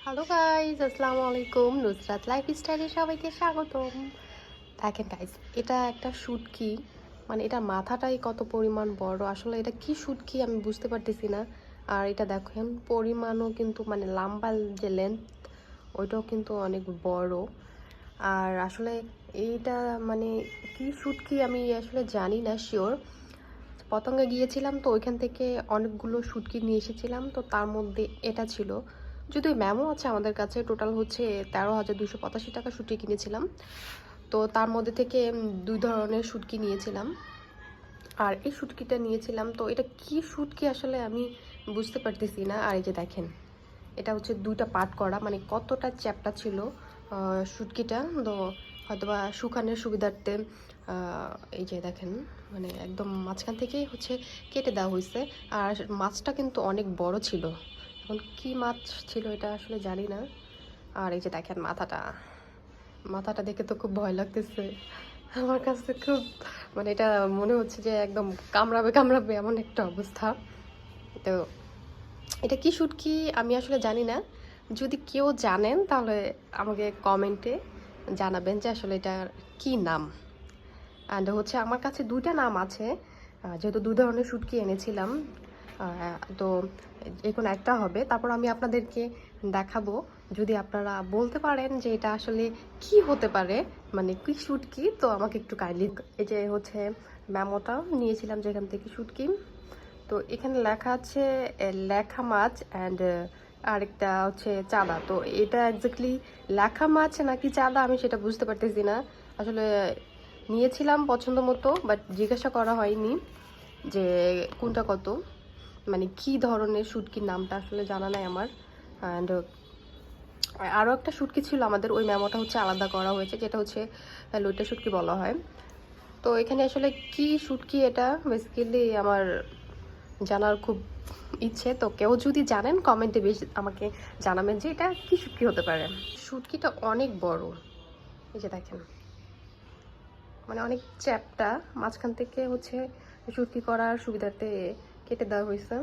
Hello guys, আসসালামু আলাইকুম। নুসরাত লাইফস্টাইলে সবাইকে স্বাগতম। দেখেন গাইজ, এটা একটা শুটকি, মানে এটা মাথাটাই কত পরিমাণ বড়। আসলে এটা কি শুটকি আমি বুঝতে পারতেছি না। আর এটা দেখেন পরিমাণও কিন্তু মানে লম্বা যে লেন্থ, ওইটাও কিন্তু অনেক বড়। আর আসলে এইটা মানে কি শুটকি আমি আসলে জানি না শিওর। পতঙ্গে গিয়েছিলাম তো ওইখান থেকে অনেকগুলো শুটকি নিয়ে এসেছিলাম, তো তার মধ্যে এটা ছিল। যদিও ম্যামও আছে আমাদের কাছে, টোটাল হচ্ছে 13,285 টাকা শুটকি কিনেছিলাম। তো তার মধ্যে থেকে দুই ধরনের শুটকি নিয়েছিলাম। আর এই শুটকিটা নিয়েছিলাম, তো এটা কি শুটকি আসলে আমি বুঝতে পারতেছি না। আর এই যে দেখেন, এটা হচ্ছে দুইটা পার্ট করা, মানে কতটা চ্যাপ্টা ছিল শুটকিটা। তো হয়তোবা শুকানোর সুবিধার্থে এই যে দেখেন, মানে একদম মাঝখান থেকেই হচ্ছে কেটে দেওয়া হয়েছে। আর মাছটা কিন্তু অনেক বড় ছিল। এখন কি মাছ ছিল এটা আসলে জানি না। আর এই যে দেখেন মাথাটা, মাথাটা দেখে তো খুব ভয় লাগতেছে আমার কাছে খুব। মানে এটা মনে হচ্ছে যে একদম কামড়াবে কামড়াবে এমন একটা অবস্থা। তো এটা কি শুটকি আমি আসলে জানি না। যদি কেউ জানেন তাহলে আমাকে কমেন্টে জানাবেন যে আসলে এটার কি নাম। অ্যান্ড হচ্ছে আমার কাছে দুইটা নাম আছে, যেহেতু দুই ধরনের শুটকি এনেছিলাম। তো যে কোনো একটা হবে, তারপর আমি আপনাদেরকে দেখাবো। যদি আপনারা বলতে পারেন যে এটা আসলে কি হতে পারে, মানে কি শুটকি, তো আমাকে একটু কাইন্ডলি। এই যে হচ্ছে মেমোটা নিয়েছিলাম যেখান থেকে শুটকি। তো এখানে লেখা আছে লেখা মাছ অ্যান্ড আরেকটা হচ্ছে চাঁদা। তো এটা এক্স্যাক্টলি লেখা মাছ নাকি চাঁদা আমি সেটা বুঝতে পারতেছি না। আসলে নিয়েছিলাম পছন্দ মতো, বাট জিজ্ঞাসা করা হয়নি যে কোনটা কত, মানে কি ধরনের শুটকির নামটা আসলে জানা নাই আমার। অ্যান্ড আরও একটা শুটকি ছিল আমাদের, ওই মেমোটা হচ্ছে আলাদা করা হয়েছে, যেটা হচ্ছে লইট্টা শুটকি বলা হয়। তো এখানে আসলে কি শুটকি এটা বেসিক্যালি আমার জানার খুব ইচ্ছে। তো কেউ যদি জানেন কমেন্টে বেশ আমাকে জানাবেন যে এটা কি শুটকি হতে পারে। শুটকিটা অনেক বড়, এই যে দেখেন, মানে অনেক চ্যাপ্টা, মাঝখান থেকে হচ্ছে শুটকি করার সুবিধার্থে কেটে দেওয়া হয়েছে।